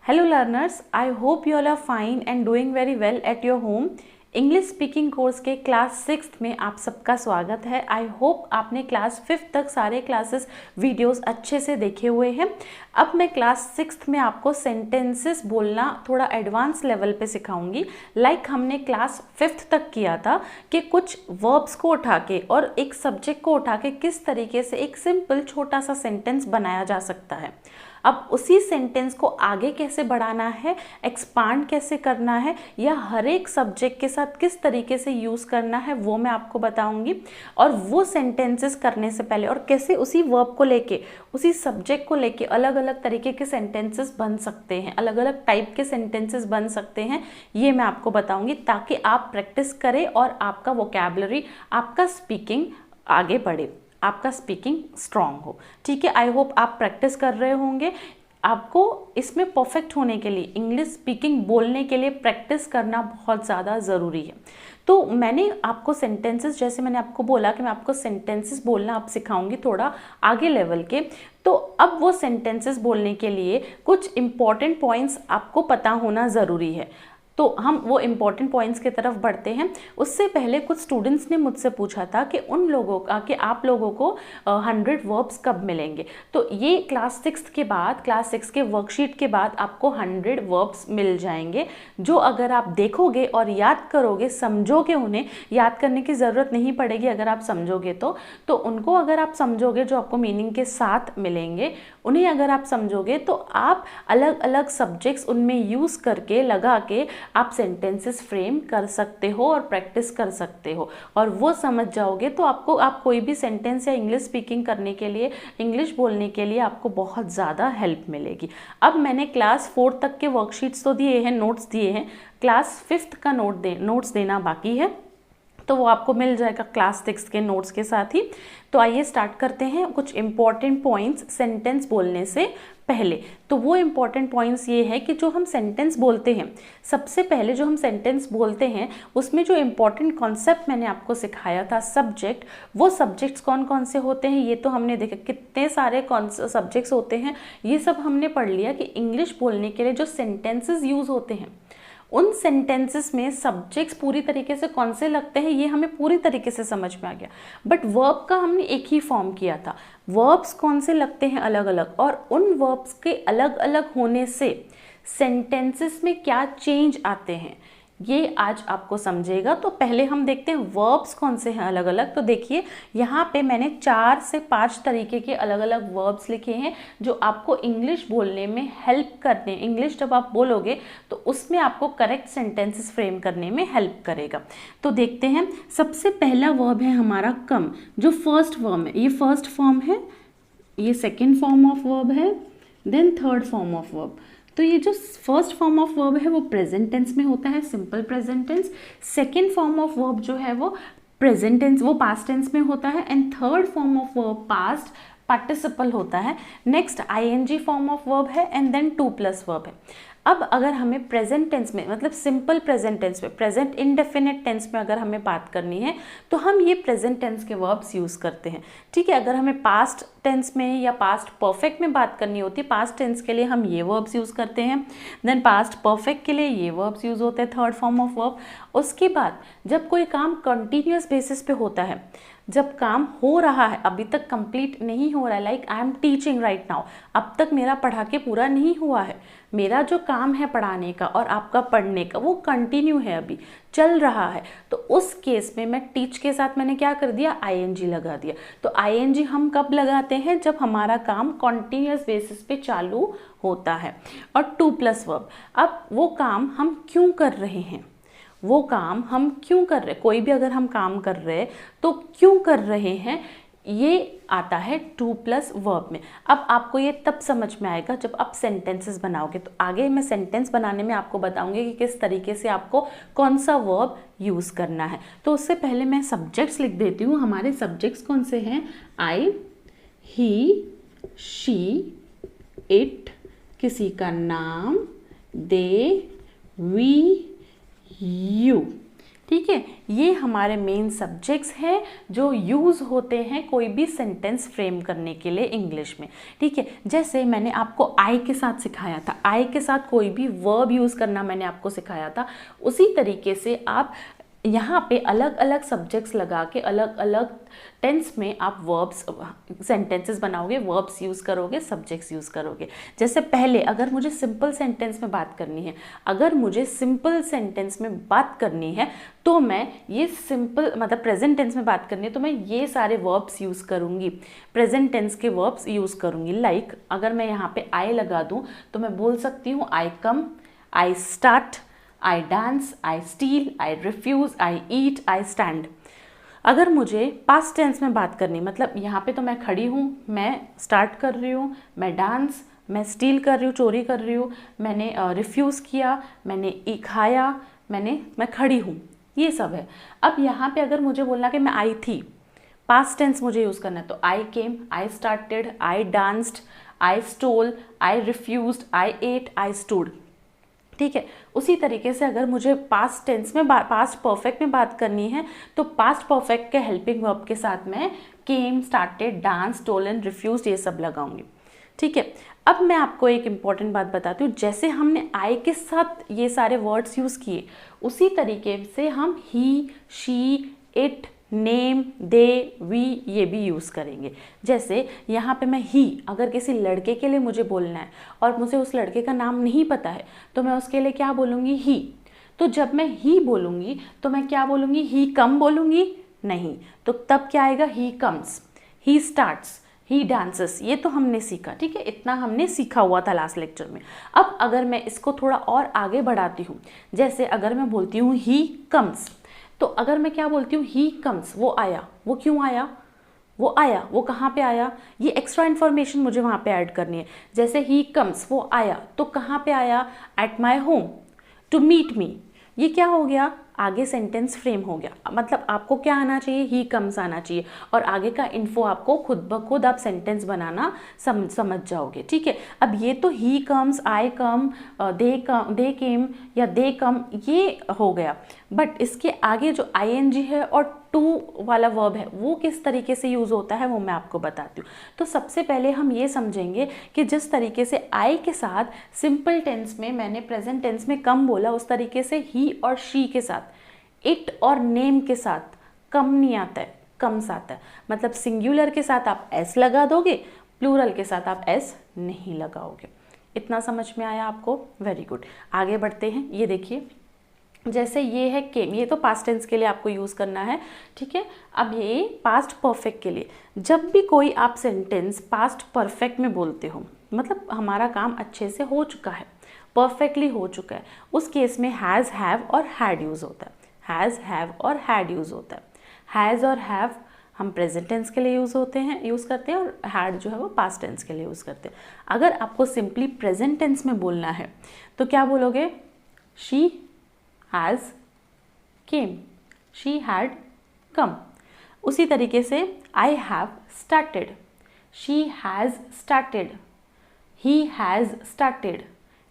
Hello learners, I hope you all are fine and doing very well at your home. English speaking course के class 6th में आप सबका स्वागत है। I hope आपने class 5th तक सारे क्लासेस वीडियोस अच्छे से देखे हुए हैं। अब मैं क्लास 6th में आपको सेंटेंसेस बोलना थोड़ा एडवांस लेवल पे सिखाऊंगी। लाइक हमने क्लास 5th तक किया था कि कुछ वर्ब्स को उठा के और एक सब्जेक्ट को उठा के किस तरीके से एक सिंपल छोटा सा सेंटेंस बनाया जा सकता है। अब उसी सेंटेंस को आगे कैसे बढ़ाना है, एक्सपांड कैसे करना है, या हर एक सब्जेक्ट के साथ किस तरीके से यूज़ करना है वो मैं आपको बताऊंगी। और वो सेंटेंसेस करने से पहले और कैसे उसी वर्ब को लेके उसी सब्जेक्ट को लेके अलग अलग तरीके के सेंटेंसेस बन सकते हैं, अलग अलग टाइप के सेंटेंसेस बन सकते हैं, ये मैं आपको बताऊंगी ताकि आप प्रैक्टिस करें और आपका वोकैबुलरी, आपका स्पीकिंग आगे बढ़े, आपका स्पीकिंग स्ट्रांग हो। ठीक है, आई होप आप प्रैक्टिस कर रहे होंगे। आपको इसमें परफेक्ट होने के लिए, इंग्लिश स्पीकिंग बोलने के लिए प्रैक्टिस करना बहुत ज़्यादा ज़रूरी है। तो मैंने आपको सेंटेंसेस, जैसे मैंने आपको बोला कि मैं आपको सेंटेंसेस बोलना आप सिखाऊंगी थोड़ा आगे लेवल के, तो अब वो सेंटेंसेस बोलने के लिए कुछ इंपॉर्टेंट पॉइंट्स आपको पता होना ज़रूरी है। तो हम वो इम्पॉर्टेंट पॉइंट्स की तरफ बढ़ते हैं। उससे पहले कुछ स्टूडेंट्स ने मुझसे पूछा था कि उन लोगों का कि आप लोगों को 100 वर्ब्स कब मिलेंगे। तो ये क्लास 6 के बाद, क्लास 6 के वर्कशीट के बाद आपको 100 वर्ब्स मिल जाएंगे, जो अगर आप देखोगे और याद करोगे, समझोगे, उन्हें याद करने की ज़रूरत नहीं पड़ेगी अगर आप समझोगे तो उनको अगर आप समझोगे, जो आपको मीनिंग के साथ मिलेंगे, उन्हें अगर आप समझोगे तो आप अलग अलग सब्जेक्ट्स उनमें यूज़ करके, लगा के आप सेंटेंसेस फ्रेम कर सकते हो और प्रैक्टिस कर सकते हो। और वो समझ जाओगे तो आप कोई भी सेंटेंस या इंग्लिश स्पीकिंग करने के लिए, इंग्लिश बोलने के लिए आपको बहुत ज़्यादा हेल्प मिलेगी। अब मैंने क्लास 4 तक के वर्कशीट्स तो दिए हैं, नोट्स दिए हैं, क्लास 5th का नोट्स देना बाकी है, तो वो आपको मिल जाएगा क्लास 6 के नोट्स के साथ ही। तो आइए स्टार्ट करते हैं कुछ इंपॉर्टेंट पॉइंट्स सेंटेंस बोलने से पहले। तो वो इंपॉर्टेंट पॉइंट्स ये है कि जो हम सेंटेंस बोलते हैं, सबसे पहले जो हम सेंटेंस बोलते हैं उसमें जो इंपॉर्टेंट कॉन्सेप्ट मैंने आपको सिखाया था, सब्जेक्ट, वो सब्जेक्ट्स कौन कौन से होते हैं ये तो हमने देखा, कितने सारे सब्जेक्ट्स होते हैं ये सब हमने पढ़ लिया कि इंग्लिश बोलने के लिए जो सेंटेंसेस यूज़ होते हैं उन सेंटेंसेस में सब्जेक्ट्स पूरी तरीके से कौन से लगते हैं ये हमें पूरी तरीके से समझ में आ गया। बट वर्ब का हमने एक ही फॉर्म किया था, वर्ब्स कौन से लगते हैं अलग अलग, और उन वर्ब्स के अलग अलग होने से सेंटेंसेस में क्या चेंज आते हैं ये आज आपको समझेगा। तो पहले हम देखते हैं वर्ब्स कौन से हैं अलग अलग। तो देखिए यहाँ पे मैंने 4 से 5 तरीके के अलग अलग वर्ब्स लिखे हैं जो आपको इंग्लिश बोलने में हेल्प करने, इंग्लिश जब आप बोलोगे तो उसमें आपको करेक्ट सेंटेंसेस फ्रेम करने में हेल्प करेगा। तो देखते हैं, सबसे पहला वर्ब है हमारा कम, जो फर्स्ट फॉर्म है, ये फर्स्ट फॉर्म है, ये सेकेंड फॉर्म ऑफ वर्ब है, then third form of verb. तो ये जो फर्स्ट फॉर्म ऑफ वर्ब है वो प्रेजेंट टेंस में होता है, simple present tense. Second form of verb जो है वो प्रेजेंट टेंस, वो पास्ट टेंस में होता है। And third form of verb past participle होता है। Next ING form of verb है एंड देन 2+ वर्ब है। अब अगर हमें प्रेजेंट टेंस में, मतलब सिंपल प्रेजेंट टेंस में, प्रेजेंट इंडेफिनिट टेंस में अगर हमें बात करनी है तो हम ये प्रेजेंट टेंस के वर्ब्स यूज़ करते हैं। ठीक है, अगर हमें पास्ट टेंस में या पास्ट परफेक्ट में बात करनी होती है, पास्ट टेंस के लिए हम ये वर्ब्स यूज़ करते हैं, देन पास्ट परफेक्ट के लिए ये वर्ब्स यूज़ होते हैं, थर्ड फॉर्म ऑफ वर्ब। उसके बाद जब कोई काम कंटिन्यूअस बेसिस पे होता है, जब काम हो रहा है, अभी तक कंप्लीट नहीं हो रहा है, like I am teaching right now, अब तक मेरा पढ़ा के पूरा नहीं हुआ है, मेरा जो काम है पढ़ाने का और आपका पढ़ने का वो कंटिन्यू है, अभी चल रहा है, तो उस केस में मैं टीच के साथ मैंने क्या कर दिया, आईएनजी लगा दिया। तो आईएनजी हम कब लगाते हैं, जब हमारा काम कॉन्टिन्यूअस बेसिस पे चालू होता है। और 2+ वर्ब, अब वो काम हम क्यों कर रहे हैं, वो काम हम क्यों कर रहे हैं, कोई भी अगर हम काम कर रहे हैं तो क्यों कर रहे हैं, ये आता है 2+ वर्ब में। अब आपको ये तब समझ में आएगा जब आप सेंटेंसेस बनाओगे। तो आगे मैं सेंटेंस बनाने में आपको बताऊंगी कि किस तरीके से आपको कौन सा वर्ब यूज़ करना है। तो उससे पहले मैं सब्जेक्ट्स लिख देती हूँ। हमारे सब्जेक्ट्स कौन से हैं, आई, ही, शी, इट, किसी का नाम, दे, वी, यू। ठीक है, ये हमारे मेन सब्जेक्ट्स हैं जो यूज़ होते हैं कोई भी सेंटेंस फ्रेम करने के लिए इंग्लिश में। ठीक है, जैसे मैंने आपको आई के साथ सिखाया था, आई के साथ कोई भी वर्ब यूज़ करना मैंने आपको सिखाया था, उसी तरीके से आप यहाँ पे अलग अलग सब्जेक्ट्स लगा के अलग अलग टेंस में आप वर्ब्स सेंटेंसेस बनाओगे, वर्ब्स यूज़ करोगे, सब्जेक्ट्स यूज़ करोगे। जैसे पहले अगर मुझे सिंपल सेंटेंस में बात करनी है, अगर मुझे सिंपल सेंटेंस में बात करनी है तो मैं ये सिंपल मतलब प्रेजेंट टेंस में बात करनी है तो मैं ये सारे वर्ब्स यूज़ करूँगी, प्रेजेंट टेंस के वर्ब्स यूज़ करूँगी। लाइक अगर मैं यहाँ पे आई लगा दूँ तो मैं बोल सकती हूँ I come, I start, I dance, I steal, I refuse, I eat, I stand. अगर मुझे पास्ट टेंस में बात करनी, मतलब यहाँ पे तो मैं खड़ी हूँ, मैं स्टार्ट कर रही हूँ, मैं डांस, मैं स्टील कर रही हूँ, चोरी कर रही हूँ, मैंने रिफ्यूज़ किया, मैंने खाया, मैं खड़ी हूँ, ये सब है। अब यहाँ पे अगर मुझे बोलना कि मैं आई थी, पास्ट टेंस मुझे यूज़ करना है तो I came, I started, I danced, I stole, I refused, I ate, I stood. ठीक है, उसी तरीके से अगर मुझे पास्ट टेंस में पास्ट परफेक्ट में बात करनी है तो पास्ट परफेक्ट के हेल्पिंग वर्ब के साथ मैं came, started, dance, stolen, refused ये सब लगाऊंगी। ठीक है, अब मैं आपको एक इम्पॉर्टेंट बात बताती हूँ। जैसे हमने आई के साथ ये सारे वर्ड्स यूज़ किए, उसी तरीके से हम he, she, it, name, they, we ये भी यूज़ करेंगे। जैसे यहाँ पे मैं ही, अगर किसी लड़के के लिए मुझे बोलना है और मुझे उस लड़के का नाम नहीं पता है तो मैं उसके लिए क्या बोलूँगी, ही। तो जब मैं ही बोलूँगी तो मैं क्या बोलूँगी, ही कम बोलूँगी नहीं, तो तब क्या आएगा, he comes, he starts, he dances. ये तो हमने सीखा। ठीक है, इतना हमने सीखा हुआ था लास्ट लेक्चर में। अब अगर मैं इसको थोड़ा और आगे बढ़ाती हूँ, जैसे अगर मैं बोलती हूँ ही कम्स, तो अगर मैं क्या बोलती हूँ, ही कम्स, वो आया, वो क्यों आया, वो आया, वो कहाँ पे आया, ये एक्स्ट्रा इन्फॉर्मेशन मुझे वहाँ पे ऐड करनी है। जैसे ही कम्स, वो आया, तो कहाँ पे आया, at my home, to meet me. ये क्या हो गया, आगे सेंटेंस फ्रेम हो गया। मतलब आपको क्या आना चाहिए, ही कम्स आना चाहिए, और आगे का इन्फो आपको खुद ब खुद आप सेंटेंस बनाना समझ जाओगे। ठीक है, अब ये तो ही कम्स, आई कम, दे केम या दे कम ये हो गया, बट इसके आगे जो ING है और टू वाला वर्ब है वो किस तरीके से यूज़ होता है वो मैं आपको बताती हूँ। तो सबसे पहले हम ये समझेंगे कि जिस तरीके से आई के साथ सिंपल टेंस में मैंने प्रेजेंट टेंस में कम बोला, उस तरीके से ही और शी के साथ, इट और नेम के साथ कम नहीं आता है, कम्स आता है। मतलब सिंगुलर के साथ आप एस लगा दोगे, प्लूरल के साथ आप एस नहीं लगाओगे। इतना समझ में आया आपको? Very good. आगे बढ़ते हैं। ये देखिए, जैसे ये है केम, ये तो पास्ट टेंस के लिए आपको यूज़ करना है। ठीक है, अब ये पास्ट परफेक्ट के लिए, जब भी कोई आप सेंटेंस पास्ट परफेक्ट में बोलते हो, मतलब हमारा काम अच्छे से हो चुका है, परफेक्टली हो चुका है, उस केस में हैज़, हैव और हैड यूज़ होता है। हैज़, हैव और हैड यूज़ होता है। हैज़ और हैव हम प्रेजेंट टेंस के लिए यूज़ करते हैं, और हैड जो है वो पास्ट टेंस के लिए यूज़ करते हैं। अगर आपको सिंपली प्रेजेंट टेंस में बोलना है तो क्या बोलोगे, she has came, she had come। उसी तरीके से I have started, she has started, he has started,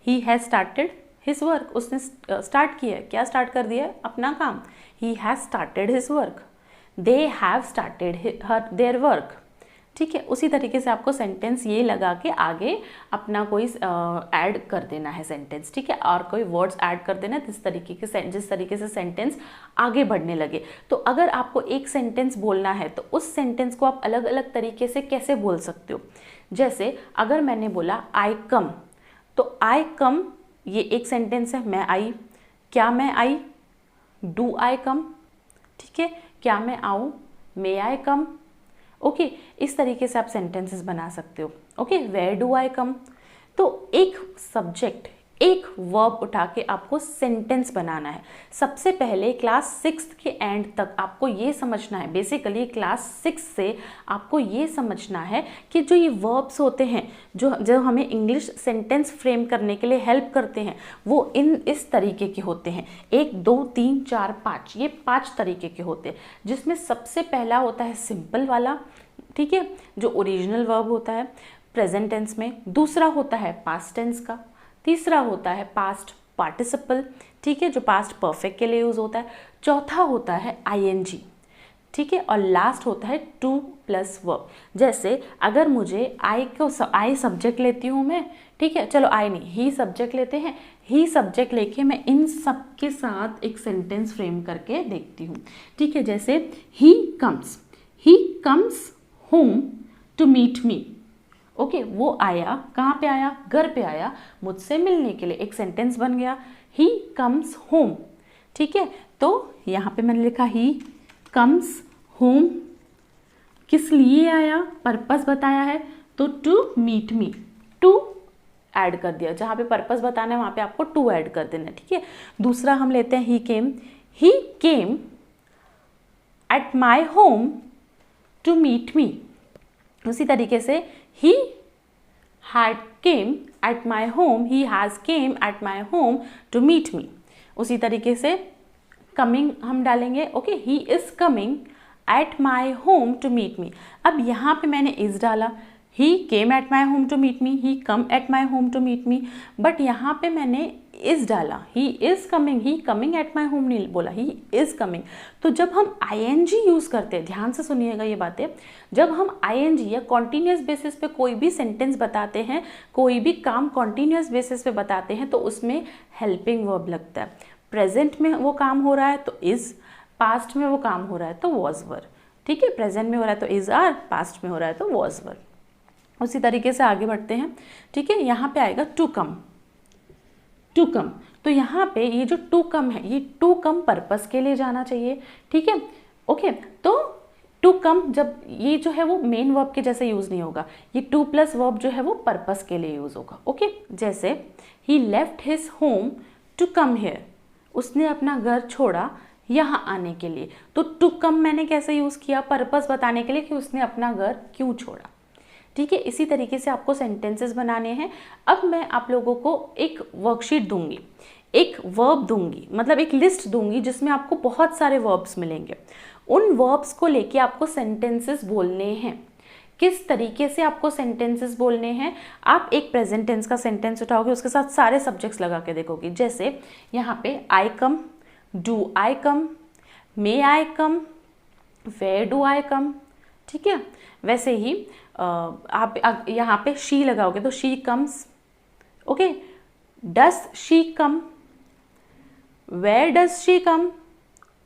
he has started his work। उसने स्टार्ट किया है, क्या स्टार्ट कर दिया है, अपना काम। he has started his work, they have started their work। ठीक है, उसी तरीके से आपको सेंटेंस ये लगा के आगे अपना कोई ऐड कर देना है सेंटेंस। ठीक है, और कोई वर्ड्स ऐड कर देना है जिस तरीके से सेंटेंस आगे बढ़ने लगे। तो अगर आपको एक सेंटेंस बोलना है तो उस सेंटेंस को आप अलग अलग तरीके से कैसे बोल सकते हो। जैसे अगर मैंने बोला आई कम, तो आई कम ये एक सेंटेंस है, मैं आई। क्या मैं आई, डू आई कम। ठीक है, क्या मैं आऊँ, मे आई कम। ओके, इस तरीके से आप सेंटेंसेस बना सकते हो। ओके, वेयर डू आई कम। तो एक सब्जेक्ट, एक वर्ब उठा के आपको सेंटेंस बनाना है। सबसे पहले क्लास 6 के एंड तक आपको ये समझना है, बेसिकली क्लास 6 से आपको ये समझना है कि जो ये वर्ब्स होते हैं जो हमें इंग्लिश सेंटेंस फ्रेम करने के लिए हेल्प करते हैं, वो इस तरीके के होते हैं। 1 2 3 4 5, ये 5 तरीके के होते हैं, जिसमें सबसे पहला होता है सिंपल वाला। ठीक है, जो ओरिजिनल वर्ब होता है प्रेजेंट टेंस में। दूसरा होता है पास्ट टेंस का। तीसरा होता है पास्ट पार्टिसिपल, ठीक है, जो पास्ट परफेक्ट के लिए यूज़ होता है। चौथा होता है ing, ठीक है, और लास्ट होता है टू प्लस वर्ब। जैसे अगर मुझे आई सब्जेक्ट लेती हूँ मैं, ठीक है, चलो आई नहीं, ही सब्जेक्ट लेते हैं, ही सब्जेक्ट लेके मैं इन सब के साथ एक सेंटेंस फ्रेम करके देखती हूँ, ठीक है। जैसे ही comes home to meet me, okay, वो आया, कहाँ पे आया, घर पे आया मुझसे मिलने के लिए, एक सेंटेंस बन गया, ही कम्स होम, ठीक है। तो यहाँ पे मैंने लिखा ही कम्स होम, किस लिए आया, पर्पस बताया है, तो to meet me, to add कर दिया, जहाँ पे पर्पस बताना है वहाँ पे आपको टू ऐड कर देना है, ठीक है। दूसरा हम लेते हैं he came at my home to meet me. उसी तरीके से he had came at my home, he has came at my home to meet me। उसी तरीके से coming हम डालेंगे, okay, he is coming at my home to meet me। अब यहाँ पे मैंने is डाला, he came at my home to meet me, he come at my home to meet me, but यहाँ पे मैंने is डाला, he is coming at my home नहीं बोला, he is coming। तो जब हम ing यूज़ करते हैं, ध्यान से सुनिएगा ये बातें, जब हम ing या कॉन्टीन्यूस बेसिस पे कोई भी सेंटेंस बताते हैं, कोई भी काम कॉन्टीन्यूस बेसिस पे बताते हैं, तो उसमें हेल्पिंग वर्ब लगता है। प्रेजेंट में वो काम हो रहा है तो is, पास्ट में वो काम हो रहा है तो was were, ठीक है, प्रेजेंट में हो रहा है तो is are, पास्ट में हो रहा है तो was were। उसी तरीके से आगे बढ़ते हैं, ठीक है। यहाँ पे आएगा टू कम, तो यहाँ पे ये जो टू कम है, ये टू कम पर्पस के लिए जाना चाहिए, ठीक है, ओके। तो टू कम जब ये जो है वो मेन वर्ब के जैसे यूज़ नहीं होगा, ये टू प्लस वर्ब जो है वो पर्पस के लिए यूज़ होगा, ओके। जैसे he left his home to come here, उसने अपना घर छोड़ा यहाँ आने के लिए। तो टू कम मैंने कैसे यूज़ किया, पर्पस बताने के लिए कि उसने अपना घर क्यों छोड़ा, ठीक है। इसी तरीके से आपको सेंटेंसेस बनाने हैं। अब मैं आप लोगों को एक वर्कशीट दूंगी, एक वर्ब दूंगी, मतलब एक लिस्ट दूंगी जिसमें आपको बहुत सारे वर्ब्स मिलेंगे। उन वर्ब्स को लेके आपको सेंटेंसेस बोलने हैं। किस तरीके से आपको सेंटेंसेस बोलने हैं, आप एक प्रेजेंट टेंस का सेंटेंस उठाओगे, उसके साथ सारे सब्जेक्ट्स लगा के देखोगे। जैसे यहाँ पे I come, do I come, may I come, where do I come, ठीक है। वैसे ही आप यहाँ पे शी लगाओगे तो she comes, okay, does she come, where does she come,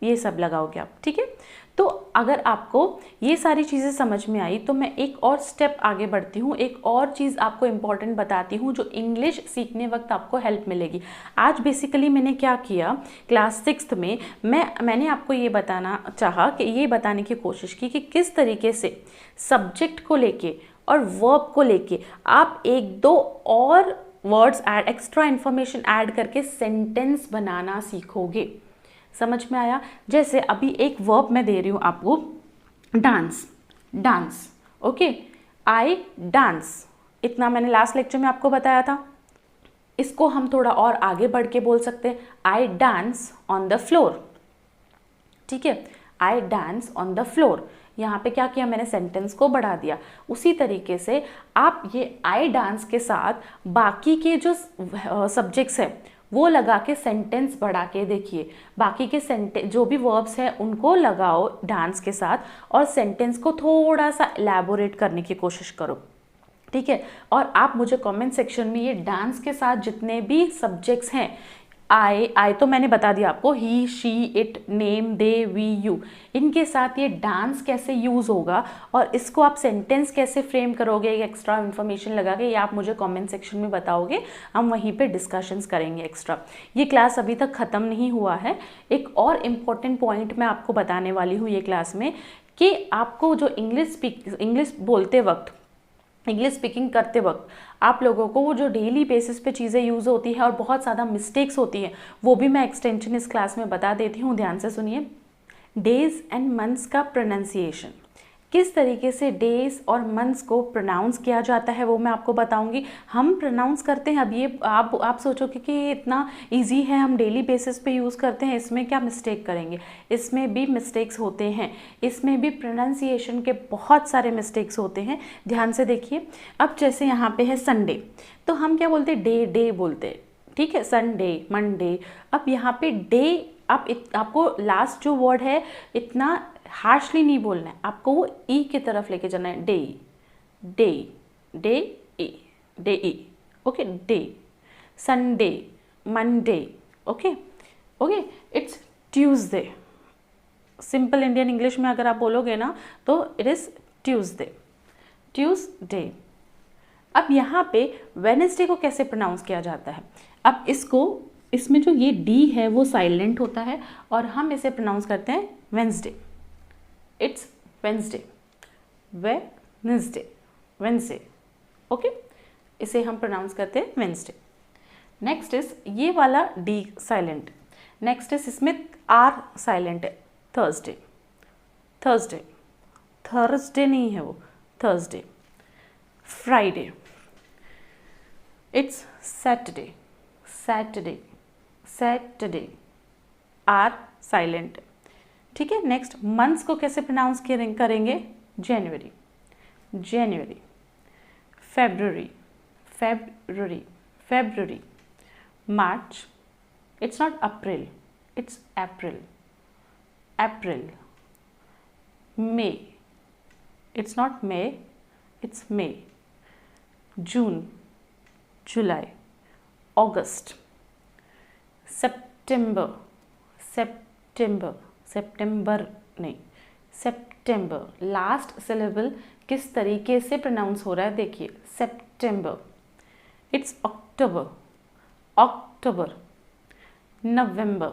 ये सब लगाओगे आप, ठीक है। तो अगर आपको ये सारी चीज़ें समझ में आई तो मैं एक और स्टेप आगे बढ़ती हूँ, एक और चीज़ आपको इम्पॉर्टेंट बताती हूँ जो इंग्लिश सीखने वक्त आपको हेल्प मिलेगी। आज बेसिकली मैंने क्या किया, क्लास 6th में मैंने आपको ये बताना चाहा कि ये बताने की कोशिश की कि किस तरीके से सब्जेक्ट को लेके और वर्ब को लेके आप एक दो और words add, extra information add करके सेंटेंस बनाना सीखोगे। समझ में आया? जैसे अभी एक वर्ब मैं दे रही हूँ आपको, डांस, ओके, आई डांस, इतना मैंने लास्ट लेक्चर में आपको बताया था। इसको हम थोड़ा और आगे बढ़ के बोल सकते हैं, I dance on the floor, ठीक है, I dance on the floor. यहाँ पे क्या किया मैंने, सेंटेंस को बढ़ा दिया। उसी तरीके से आप ये आई डांस के साथ बाकी के जो सब्जेक्ट्स हैं वो लगा के सेंटेंस बढ़ा के देखिए। बाकी के सेंटेंस जो भी वर्ब्स हैं उनको लगाओ डांस के साथ और सेंटेंस को थोड़ा सा एलैबोरेट करने की कोशिश करो, ठीक है। और आप मुझे कमेंट सेक्शन में ये डांस के साथ जितने भी सब्जेक्ट्स हैं, आई तो मैंने बता दिया आपको, he, she, it, name, they, we, you, इनके साथ ये डांस कैसे यूज़ होगा और इसको आप सेंटेंस कैसे फ्रेम करोगे, एक्स्ट्रा इन्फॉर्मेशन लगा के, ये आप मुझे कमेंट सेक्शन में बताओगे, हम वहीं पे डिस्कशंस करेंगे एक्स्ट्रा। ये क्लास अभी तक ख़त्म नहीं हुआ है। एक और इम्पॉर्टेंट पॉइंट मैं आपको बताने वाली हूँ ये क्लास में, कि आपको जो इंग्लिश बोलते वक्त, इंग्लिश स्पीकिंग करते वक्त आप लोगों को वो जो डेली बेसिस पे चीज़ें यूज़ होती है और बहुत ज़्यादा मिस्टेक्स होती हैं, वो भी मैं एक्सटेंशन इस क्लास में बता देती हूँ। ध्यान से सुनिए। डेज एंड मंथ्स का प्रोनाउंसिएशन, किस तरीके से डेज और मंथ्स को प्रोनाउंस किया जाता है वो मैं आपको बताऊंगी। हम प्रोनाउंस करते हैं, अब ये आप सोचोगे कि ये इतना इजी है, हम डेली बेसिस पे यूज़ करते हैं, इसमें क्या मिस्टेक करेंगे। इसमें भी मिस्टेक्स होते हैं, इसमें भी प्रोनाउंसिएशन के बहुत सारे मिस्टेक्स होते हैं। ध्यान से देखिए। अब जैसे यहाँ पे है संडे, तो हम क्या बोलते हैं, डे बोलते हैं, ठीक है, संडे, मंडे। अब यहाँ पे डे, आपको लास्ट जो वर्ड है इतना हार्शली नहीं बोलना है, आपको वो ई की तरफ लेके जाना है, day, day, day E, day E, okay, day. Sunday, Monday, okay, okay. It's Tuesday, simple Indian English में अगर आप बोलोगे ना तो इट इज ट्यूसडे, ट्यूसडे। अब यहाँ पे वेडनेसडे को कैसे प्रोनाउंस किया जाता है? अब इसमें जो ये डी है वो साइलेंट होता है और हम इसे प्रोनाउंस करते हैं Wednesday. It's Wednesday, Wednesday, Wednesday, okay, इसे हम प्रोनाउंस करते हैं वेंसडे। नेक्स्ट इज ये वाला डी साइलेंट, नेक्स्ट इज इसमें आर साइलेंट है, थर्सडे, थर्सडे, थर्सडे नहीं है वो, Thursday. Friday, it's Saturday, Saturday, Saturday, R silent, ठीक है। नेक्स्ट मंथ्स को कैसे प्रोनाउंस करेंगे? January, January, February, February, February, March, it's not April, it's April, April, May, it's not May, it's May, June, July, August, September, September, September नहीं, September. Last syllable किस तरीके से pronounce हो रहा है देखिए, सितंबर। इट्स अक्टूबर, अक्टूबर, नवंबर,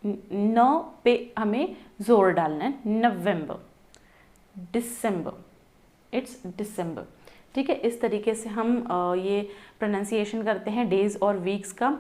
न पे हमें जोर डालना है, नवंबर, दिसंबर, इट्स दिसंबर, ठीक है। इस तरीके से हम ये प्रोनाउंसिएशन करते हैं डेज और वीक्स का,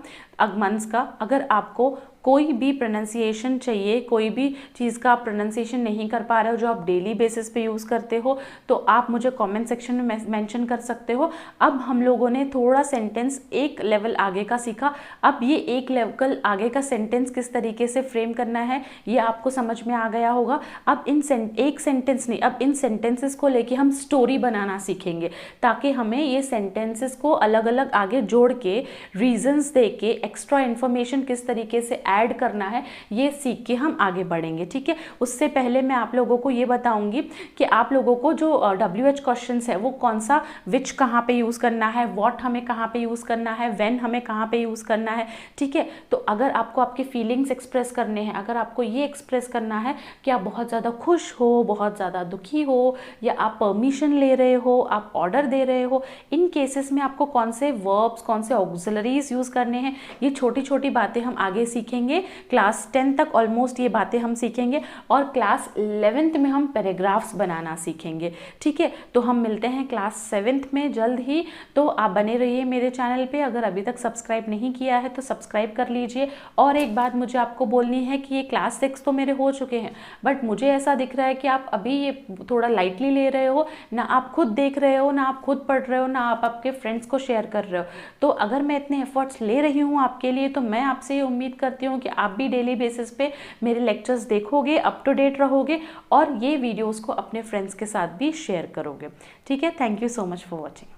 मंथ्स का। अगर आपको कोई भी प्रोनाउंसिएशन चाहिए, कोई भी चीज़ का आप प्रोनाउंसिएशन नहीं कर पा रहे हो जो आप डेली बेसिस पे यूज़ करते हो, तो आप मुझे कमेंट सेक्शन में मेंशन कर सकते हो। अब हम लोगों ने थोड़ा सेंटेंस एक लेवल आगे का सीखा। अब ये एक लेवल आगे का सेंटेंस किस तरीके से फ्रेम करना है ये आपको समझ में आ गया होगा। अब एक सेंटेंस नहीं, अब इन सेंटेंसेस को लेके हम स्टोरी बनाना सीखेंगे, ताकि हमें ये सेंटेंसेस को अलग अलग आगे जोड़ के, रीजंस दे के, एक्स्ट्रा इन्फॉर्मेशन किस तरीके से ऐड करना है ये सीख के हम आगे बढ़ेंगे, ठीक है। उससे पहले मैं आप लोगों को ये बताऊंगी कि आप लोगों को जो WH क्वेश्चंस है वो कौन सा, विच कहाँ पे यूज़ करना है, व्हाट हमें कहाँ पे यूज़ करना है, व्हेन हमें कहाँ पे यूज़ करना है, ठीक है। तो अगर आपको आपके फीलिंग्स एक्सप्रेस करने हैं, अगर आपको ये एक्सप्रेस करना है कि आप बहुत ज़्यादा खुश हो, बहुत ज़्यादा दुखी हो, या आप परमिशन ले रहे हो, आप ऑर्डर दे रहे हो, इन केसेस में आपको कौन से वर्ब्स, कौन से ऑक्सिलरीज यूज़ करने हैं, ये छोटी छोटी बातें हम आगे सीखेंगे। क्लास 10 तक ऑलमोस्ट ये बातें हम सीखेंगे और क्लास 11th में हम पैराग्राफ्स बनाना सीखेंगे, ठीक है। तो हम मिलते हैं क्लास 7th में जल्द ही। तो आप बने रहिए मेरे चैनल पे। अगर अभी तक सब्सक्राइब नहीं किया है तो सब्सक्राइब कर लीजिए। और एक बात मुझे आपको बोलनी है कि ये क्लास 6 तो मेरे हो चुके हैं, बट मुझे ऐसा दिख रहा है कि आप अभी ये थोड़ा लाइटली ले रहे हो, ना आप खुद देख रहे हो, ना आप खुद पढ़ रहे हो, ना आप आपके फ्रेंड्स को शेयर कर रहे हो। तो अगर मैं इतने एफर्ट्स ले रही हूँ आपके लिए, तो मैं आपसे ये उम्मीद करती हूँ कि आप भी डेली बेसिस पे मेरे लेक्चर्स देखोगे, अप टू डेट रहोगे और ये वीडियोस को अपने फ्रेंड्स के साथ भी शेयर करोगे, ठीक है। Thank you so much for watching.